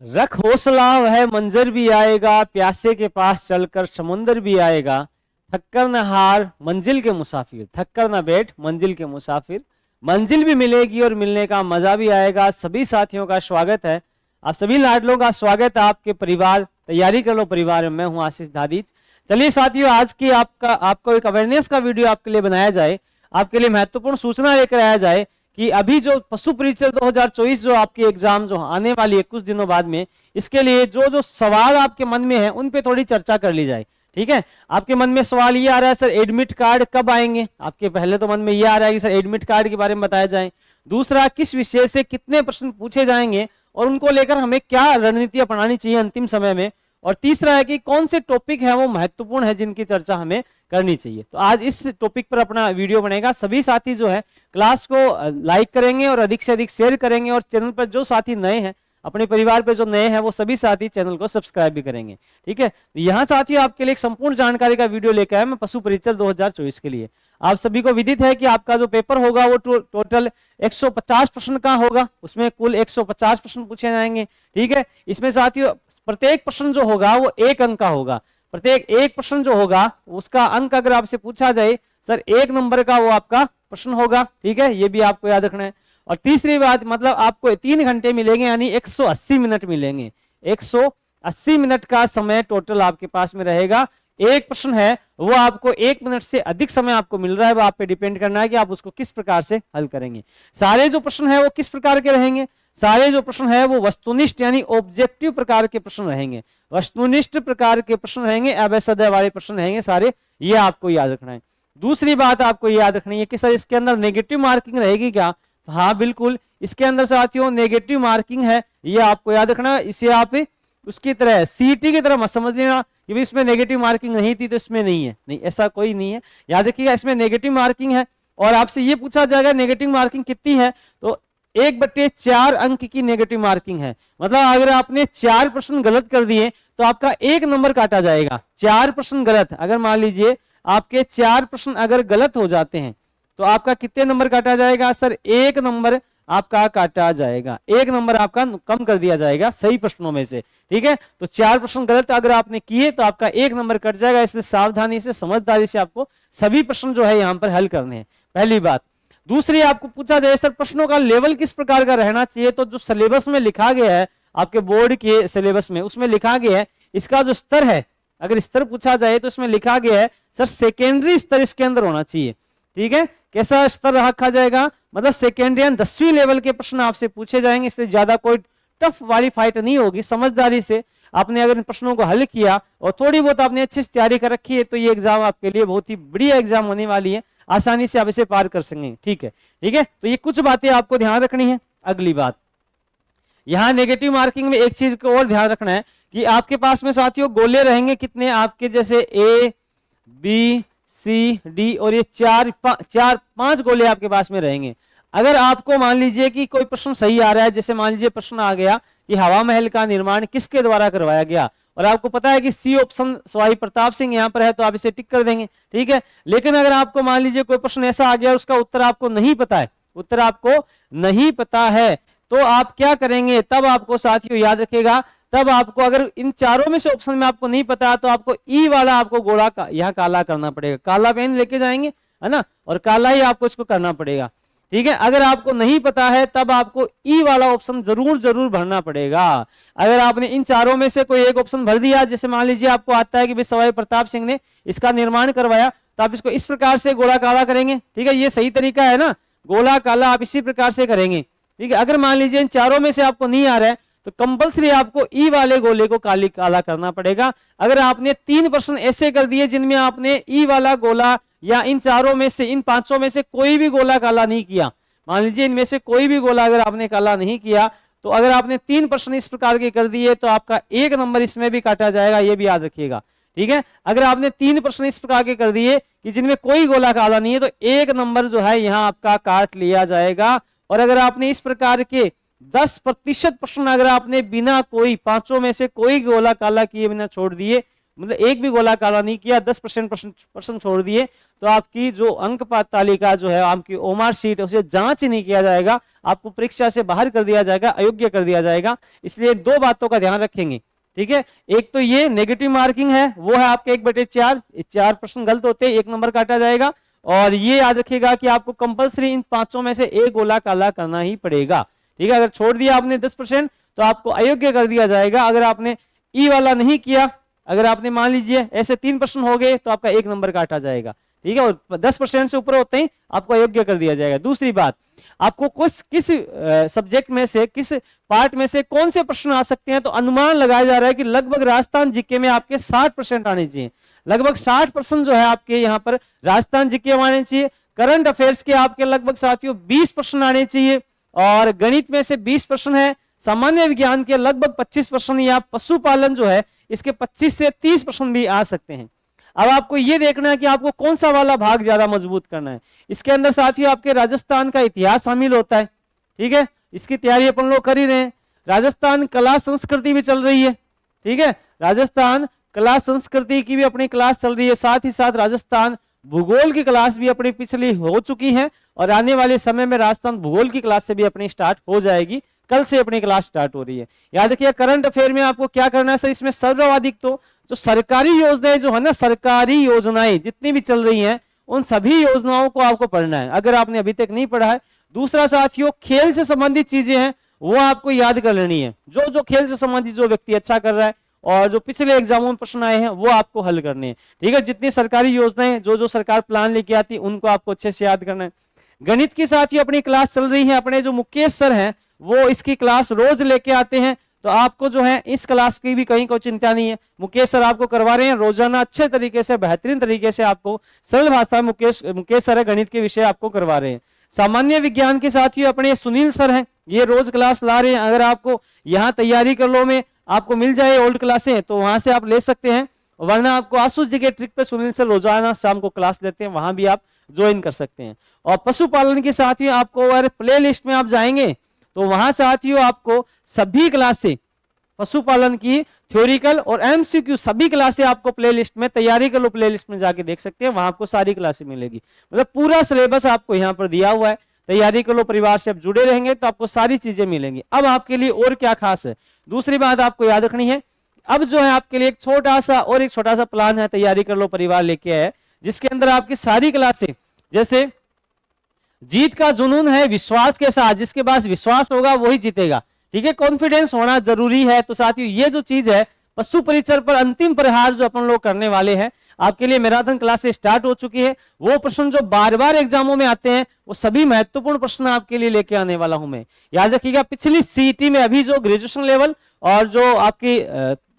रख हौसला वह मंजर भी आएगा, प्यासे के पास चलकर समुंदर भी आएगा, थककर न हार मंजिल के मुसाफिर, थककर न बैठ मंजिल के मुसाफिर, मंजिल भी मिलेगी और मिलने का मजा भी आएगा। सभी साथियों का स्वागत है, आप सभी लाडलों का स्वागत है आपके परिवार तैयारी कर लो परिवार में। मैं हूं आशीष दादीज। चलिए साथियों, आज की आपको एक अवेयरनेस का वीडियो आपके लिए बनाया जाए, आपके लिए महत्वपूर्ण सूचना लेकर आया जाए कि अभी जो पशु परीक्षण 2024 जो आपकी एग्जाम जो आने वाली है कुछ दिनों बाद में, इसके लिए जो जो सवाल आपके मन में है उन पे थोड़ी चर्चा कर ली जाए। ठीक है, आपके मन में सवाल ये आ रहा है सर एडमिट कार्ड कब आएंगे, आपके पहले तो मन में ये आ रहा है कि सर एडमिट कार्ड के बारे में बताया जाए। दूसरा, किस विषय से कितने प्रश्न पूछे जाएंगे और उनको लेकर हमें क्या रणनीति अपनानी चाहिए अंतिम समय में। और तीसरा है कि कौन से टॉपिक है वो महत्वपूर्ण है जिनकी चर्चा हमें करनी चाहिए। तो आज इस टॉपिक पर अपना वीडियो बनेगा। सभी साथी जो है क्लास को लाइक करेंगे और अधिक से अधिक शेयर करेंगे, और चैनल पर जो साथी नए हैं, अपने परिवार पे जो नए हैं, वो सभी साथी चैनल को सब्सक्राइब भी करेंगे। ठीक है, तो यहाँ साथियों आपके लिए एक संपूर्ण जानकारी का वीडियो लेकर आया मैं पशु परीक्षण 2024 के लिए। आप सभी को विदित है कि आपका जो पेपर होगा वो टोटल 150 प्रश्न का होगा, उसमें कुल 150 प्रश्न पूछे जाएंगे। ठीक है, इसमें साथियों प्रत्येक प्रश्न जो होगा वो 1 अंक का होगा। प्रत्येक एक प्रश्न जो होगा उसका अंक अगर आपसे पूछा जाए सर 1 नंबर का वो आपका प्रश्न होगा। ठीक है, ये भी आपको याद रखना है। और तीसरी बात, मतलब आपको 3 घंटे मिलेंगे, यानी 180 मिनट मिलेंगे। 180 मिनट का समय टोटल आपके पास में रहेगा। एक प्रश्न है वो आपको 1 मिनट से अधिक समय आपको मिल रहा है, वो आप पे डिपेंड करना है कि आप उसको किस प्रकार से हल करेंगे। सारे जो प्रश्न है वो किस प्रकार के रहेंगे, सारे जो प्रश्न है वो वस्तुनिष्ठ यानी ऑब्जेक्टिव प्रकार के प्रश्न रहेंगे, वस्तुनिष्ठ प्रकार के प्रश्न रहेंगे, अवैध वाले प्रश्न रहेंगे सारे, ये आपको याद रखना है। दूसरी बात आपको याद रखनी है कि सर इसके अंदर नेगेटिव मार्किंग रहेगी क्या, तो हाँ बिल्कुल इसके अंदर साथियों नेगेटिव मार्किंग है, ये आपको याद रखना। इसे आप उसकी तरह सीईटी की तरह मत समझ लेना कि भाई इसमें नेगेटिव मार्किंग नहीं थी तो इसमें नहीं है, नहीं ऐसा कोई नहीं है। याद रखिएगा इसमें नेगेटिव मार्किंग है, और आपसे ये पूछा जाएगा नेगेटिव मार्किंग कितनी है, तो 1/4 अंक की नेगेटिव मार्किंग है। मतलब अगर आपने 4 प्रश्न गलत कर दिए तो आपका 1 नंबर काटा जाएगा। 4 प्रश्न गलत, अगर मान लीजिए आपके 4 प्रश्न अगर गलत हो जाते हैं तो आपका कितने नंबर काटा जाएगा सर, 1 नंबर आपका काटा जाएगा, 1 नंबर आपका कम कर दिया जाएगा सही प्रश्नों में से। ठीक है, तो 4 प्रश्न गलत अगर आपने किए तो आपका 1 नंबर कट जाएगा। इसलिए सावधानी से समझदारी से आपको सभी प्रश्न जो है यहाँ पर हल करने हैं, पहली बात। दूसरी, आपको पूछा जाए सर प्रश्नों का लेवल किस प्रकार का रहना चाहिए, तो जो सिलेबस में लिखा गया है आपके बोर्ड के सिलेबस में, उसमें लिखा गया है इसका जो स्तर है, अगर स्तर पूछा जाए तो इसमें लिखा गया है सर सेकेंडरी स्तर इसके अंदर होना चाहिए। ठीक है, कैसा स्तर रखा जाएगा, मतलब सेकेंडरी यानी 10वीं लेवल के प्रश्न आपसे पूछे जाएंगे। इससे ज्यादा कोई टफ वाली फाइट नहीं होगी। समझदारी से आपने अगर इन प्रश्नों को हल किया और थोड़ी बहुत आपने अच्छी से तैयारी कर रखी है तो ये एग्जाम आपके लिए बहुत ही बढ़िया एग्जाम होने वाली है, आसानी से आप इसे पार कर सकेंगे। ठीक है, ठीक है, तो ये कुछ बातें आपको ध्यान रखनी है। अगली बात, यहां नेगेटिव मार्किंग में एक चीज को और ध्यान रखना है कि आपके पास में साथियों गोले रहेंगे कितने आपके, जैसे ए बी सी डी, और ये 5 गोले आपके पास में रहेंगे। अगर आपको मान लीजिए कि कोई प्रश्न सही आ रहा है, जैसे मान लीजिए प्रश्न आ गया कि हवा महल का निर्माण किसके द्वारा करवाया गया, और आपको पता है कि सी ऑप्शन सवाई प्रताप सिंह यहाँ पर है, तो आप इसे टिक कर देंगे। ठीक है, लेकिन अगर आपको मान लीजिए कोई प्रश्न ऐसा आ गया उसका उत्तर आपको नहीं पता है, उत्तर आपको नहीं पता है, तो आप क्या करेंगे, तब आपको साथियों याद रखेगा, तब आपको अगर इन चारों में से ऑप्शन में आपको नहीं पता तो आपको ई वाला आपको गोला यहाँ काला करना पड़ेगा, काला पेन लेके जाएंगे है ना, और काला ही आपको इसको करना पड़ेगा। ठीक है, अगर आपको नहीं पता है तब आपको ई वाला ऑप्शन जरूर भरना पड़ेगा। अगर आपने इन चारों में से कोई एक ऑप्शन भर दिया, जैसे मान लीजिए आपको आता है कि भाई सवाई प्रताप सिंह ने इसका निर्माण करवाया, तो आप इसको इस प्रकार से गोला काला करेंगे। ठीक है, ये सही तरीका है ना, गोला काला आप इसी प्रकार से करेंगे। ठीक है, अगर मान लीजिए इन चारों में से आपको नहीं आ रहा है तो कंपलसरी आपको ई वाले गोले को काला करना पड़ेगा। अगर आपने 3 प्रश्न ऐसे कर दिए जिनमें आपने ई वाला गोला या इन चारों में से, इन 5 में से कोई भी गोला काला नहीं किया, मान लीजिए इनमें से कोई भी गोला अगर आपने काला नहीं किया, तो अगर आपने 3 प्रश्न इस प्रकार के कर दिए तो आपका 1 नंबर इसमें भी काटा जाएगा, ये भी याद रखिएगा। ठीक है, अगर आपने 3 प्रश्न इस प्रकार के कर दिए कि जिनमें कोई गोला काला नहीं है तो 1 नंबर जो है यहाँ आपका काट लिया जाएगा। और अगर आपने इस प्रकार के 10% प्रश्न अगर आपने बिना कोई 5 में से कोई गोला काला किए बिना छोड़ दिए मतलब एक भी गोला काला नहीं किया, 10% प्रश्न छोड़ दिए, तो आपकी जो अंक तालिका जो है, आपकी ओमार शीट, उसे जांच ही नहीं किया जाएगा, आपको परीक्षा से बाहर कर दिया जाएगा, अयोग्य कर दिया जाएगा। इसलिए दो बातों का ध्यान रखेंगे, ठीक है। एक तो ये नेगेटिव मार्किंग है, वो है आपके 1/4, 4 प्रश्न गलत होते हैं 1 नंबर काटा जाएगा। और ये याद रखिएगा कि आपको कंपलसरी इन 5 में से एक गोला काला करना ही पड़ेगा, ठीक है। अगर छोड़ दिया आपने 10% तो आपको अयोग्य कर दिया जाएगा। अगर आपने ई वाला नहीं किया, अगर आपने मान लीजिए ऐसे 3 प्रश्न हो गए तो आपका 1 नंबर काटा जाएगा, ठीक है। और 10% से ऊपर होते ही आपको अयोग्य कर दिया जाएगा। दूसरी बात, आपको किस सब्जेक्ट में से, किस पार्ट में से कौन से प्रश्न आ सकते हैं, तो अनुमान लगाया जा रहा है कि लगभग राजस्थान जीके में आपके 60% आने चाहिए। लगभग 60% जो है आपके यहाँ पर राजस्थान जीके में आने चाहिए। करंट अफेयर्स के आपके लगभग साथियों 20 प्रश्न आने चाहिए, और गणित में से 20 प्रश्न है। सामान्य विज्ञान के लगभग 25 प्रश्न, या पशुपालन जो है इसके 25 से 30 प्रश्न भी आ सकते हैं। अब आपको ये देखना है कि आपको कौन सा वाला भाग ज्यादा मजबूत करना है। इसके अंदर साथियों आपके राजस्थान का इतिहास शामिल होता है, ठीक है, इसकी तैयारी अपन लोग कर ही रहे हैं। राजस्थान कला संस्कृति भी चल रही है, ठीक है, राजस्थान कला संस्कृति की भी अपनी क्लास चल रही है। साथ ही साथ राजस्थान भूगोल की क्लास भी अपनी पिछली हो चुकी है, और आने वाले समय में राजस्थान भूगोल की क्लास से भी अपनी स्टार्ट हो जाएगी। कल से अपनी क्लास स्टार्ट हो रही है। याद रखिए करंट अफेयर में आपको क्या करना है सर, इसमें सर्वाधिक तो जो सरकारी योजनाएं जो है ना, सरकारी योजनाएं जितनी भी चल रही हैं, उन सभी योजनाओं को आपको पढ़ना है, अगर आपने अभी तक नहीं पढ़ा है। दूसरा साथियों, खेल से संबंधित चीजें हैं वो आपको याद कर लेनी है। जो खेल से संबंधित जो व्यक्ति अच्छा कर रहा है और जो पिछले एग्जामों में प्रश्न आए हैं वो आपको हल करने हैं, ठीक है। जितनी सरकारी योजनाएं, जो सरकार प्लान लेके आती है, उनको आपको अच्छे से याद करना है। गणित की साथियों अपनी क्लास चल रही है, अपने जो मुकेश सर हैं वो इसकी क्लास रोज लेके आते हैं, तो आपको जो है इस क्लास की भी कहीं कोई चिंता नहीं है। मुकेश सर आपको करवा रहे हैं रोजाना अच्छे तरीके से, बेहतरीन तरीके से, आपको सरल भाषा में मुकेश सर गणित के विषय आपको करवा रहे हैं। सामान्य विज्ञान के साथियों अपने सुनील सर हैं, ये रोज क्लास ला रहे हैं। अगर आपको यहाँ तैयारी कर लो में आपको मिल जाए ओल्ड क्लासें, तो वहां से आप ले सकते हैं, वरना आपको आसूस जी के ट्रिक पे सुनील सर रोजाना शाम को क्लास लेते हैं, वहां भी आप ज्वाइन कर सकते हैं। और पशुपालन के साथियों आपको अगर प्ले लिस्ट में आप जाएंगे तो वहां साथियों आपको सभी क्लासें, पशुपालन की थ्योरिकल और एमसीक्यू सभी क्लासें आपको प्ले लिस्ट में, तैयारी कर लो प्ले लिस्ट में जाके देख सकते हैं, वहां आपको सारी क्लासें मिलेगी। मतलब पूरा सिलेबस आपको यहाँ पर दिया हुआ है। तैयारी कर लो परिवार से आप जुड़े रहेंगे तो आपको सारी चीजें मिलेंगी। अब आपके लिए और क्या खास है, दूसरी बात आपको याद रखनी है, अब जो है आपके लिए एक छोटा सा प्लान है, तैयारी कर लो परिवार लेके आए, जिसके अंदर आपकी सारी क्लासें, जैसे जीत का जुनून है विश्वास के साथ, जिसके पास विश्वास होगा वही जीतेगा, ठीक है, कॉन्फिडेंस होना जरूरी है। तो साथियों ये जो चीज है, पशु परिचर पर अंतिम प्रहार जो अपन लोग करने वाले हैं, आपके लिए मैराथन क्लासेस स्टार्ट हो चुकी है। वो प्रश्न जो बार बार एग्जामों में आते हैं, वो सभी महत्वपूर्ण प्रश्न आपके लिए लेके आने वाला हूं मैं। याद रखिएगा पिछली सीईटी में अभी जो ग्रेजुएशन लेवल और जो आपकी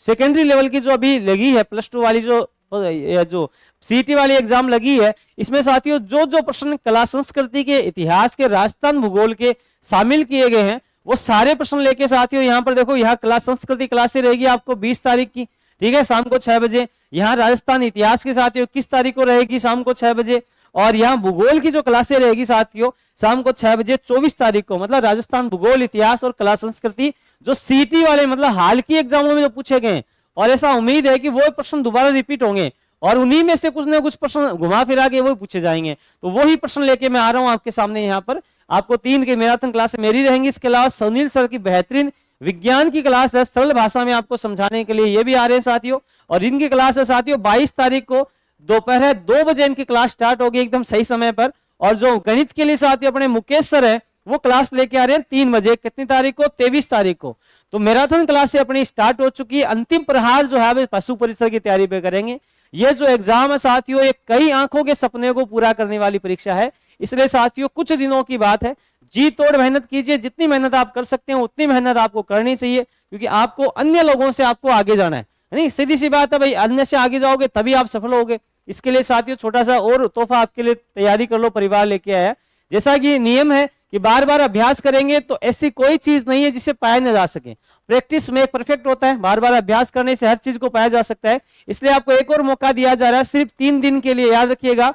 सेकेंडरी लेवल की जो अभी लगी है, +2 वाली जो सीईटी वाली एग्जाम लगी है, इसमें साथियों जो प्रश्न कला संस्कृति के, इतिहास के, राजस्थान भूगोल के शामिल किए गए हैं, वो सारे प्रश्न लेके साथियों यहाँ पर देखो, यहाँ कला संस्कृति क्लासे रहेगी आपको 20 तारीख की, ठीक है, शाम को 6 बजे। यहाँ राजस्थान इतिहास के साथियों 21 तारीख को रहेगी शाम को 6 बजे। और यहाँ भूगोल की जो क्लासे रहेगी साथियों शाम को 6 बजे 24 तारीख को। मतलब राजस्थान भूगोल, इतिहास और कला संस्कृति जो सीईटी वाले, मतलब हाल की एग्जामों में जो पूछे गए, और ऐसा उम्मीद है कि वो प्रश्न दोबारा रिपीट होंगे और उन्हीं में से कुछ ना कुछ प्रश्न घुमा फिरा के वो पूछे जाएंगे। तो वही प्रश्न लेके मैं आ रहा हूं आपके सामने। यहाँ पर आपको 3 की मैराथन क्लास मेरी रहेंगी, इसके अलावा सुनील सर की बेहतरीन विज्ञान की क्लास है, सरल भाषा में आपको समझाने के लिए ये भी आ रहे हैं साथियों। और इनकी क्लास है साथियों 22 तारीख को दोपहर 2 बजे इनकी क्लास स्टार्ट होगी एकदम सही समय पर। और जो गणित के लिए साथियों अपने मुकेश सर है वो क्लास लेके आ रहे हैं 3 बजे, कितनी तारीख को, 23 तारीख को। तो मैराथन क्लास से अपनी स्टार्ट हो चुकी है। अंतिम प्रहार जो है पशु परिसर की तैयारी पे करेंगे। ये जो एग्जाम है साथियों, ये कई आंखों के सपने को पूरा करने वाली परीक्षा है, इसलिए साथियों कुछ दिनों की बात है, जी तोड़ मेहनत कीजिए। जितनी मेहनत आप कर सकते हैं उतनी मेहनत आपको करनी चाहिए, क्योंकि आपको अन्य लोगों से आपको आगे जाना है। नहीं, सीधी सी बात है भाई, अन्य से आगे जाओगे तभी आप सफल होगे। इसके लिए साथियों छोटा सा और तोहफा आपके लिए तैयारी कर लो परिवार लेके आया। जैसा कि नियम है कि बार बार अभ्यास करेंगे तो ऐसी कोई चीज नहीं है जिसे पाया न जा सके। प्रैक्टिस में परफेक्ट होता है, बार बार अभ्यास करने से हर चीज को पाया जा सकता है। इसलिए आपको एक और मौका दिया जा रहा है, सिर्फ 3 दिन के लिए। याद रखिएगा,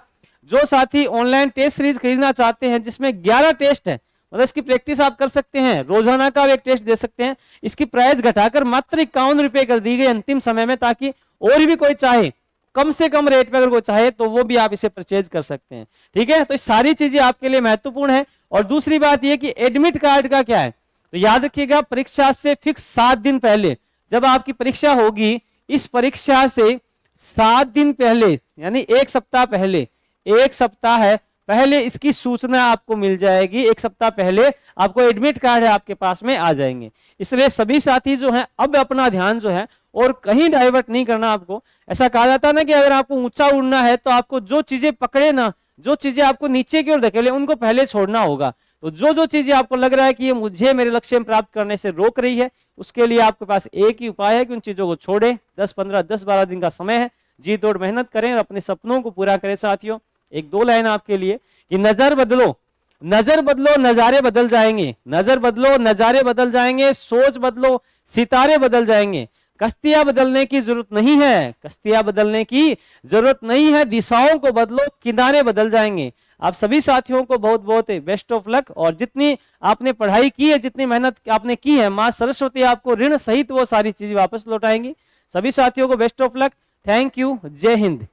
जो साथी ऑनलाइन टेस्ट सीरीज खरीदना चाहते हैं जिसमें 11 टेस्ट है, मतलब इसकी प्रैक्टिस आप कर सकते हैं, रोजाना का एक टेस्ट दे सकते हैं। इसकी प्राइस घटाकर मात्र 51 रुपए कर दी गई अंतिम समय में, ताकि और भी कोई चाहे कम से कम रेट पे अगर कोई चाहे तो वो भी आप इसे परचेज कर सकते हैं। ठीक है, तो सारी चीजें आपके लिए महत्वपूर्ण है। और दूसरी बात ये कि एडमिट कार्ड का क्या है, तो याद रखिएगा परीक्षा से फिक्स 7 दिन पहले जब आपकी परीक्षा होगी, इस परीक्षा से 7 दिन पहले यानी 1 सप्ताह पहले, 1 सप्ताह है पहले इसकी सूचना आपको मिल जाएगी। 1 सप्ताह पहले आपको एडमिट कार्ड है आपके पास में आ जाएंगे। इसलिए सभी साथी जो हैं अब अपना ध्यान जो है और कहीं डाइवर्ट नहीं करना आपको। ऐसा कहा जाता है ना कि अगर आपको ऊंचा उड़ना है तो आपको जो चीजें पकड़े ना, जो चीजें आपको नीचे की ओर धकेले उनको पहले छोड़ना होगा। तो जो जो चीजें आपको लग रहा है कि ये मुझे मेरे लक्ष्य में प्राप्त करने से रोक रही है, उसके लिए आपके पास एक ही उपाय है कि उन चीजों को छोड़ें। 10-15-10-12 दिन का समय है, जी तोड़ मेहनत करें और अपने सपनों को पूरा करें। साथियों एक 2 लाइन आपके लिए कि नजर बदलो, नजर बदलो नजारे बदल जाएंगे, नजर बदलो नजारे बदल जाएंगे, सोच बदलो सितारे बदल जाएंगे। कश्तियां बदलने की जरूरत नहीं है, कश्तियां बदलने की जरूरत नहीं है, दिशाओं को बदलो किनारे बदल जाएंगे। आप सभी साथियों को बहुत बहुत बेस्ट ऑफ लक। और जितनी आपने पढ़ाई की है, जितनी मेहनत आपने की है, मां सरस्वती आपको ऋण सहित वो सारी चीजें वापस लौटाएंगी। सभी साथियों को best of luck. Thank you. जय हिंद।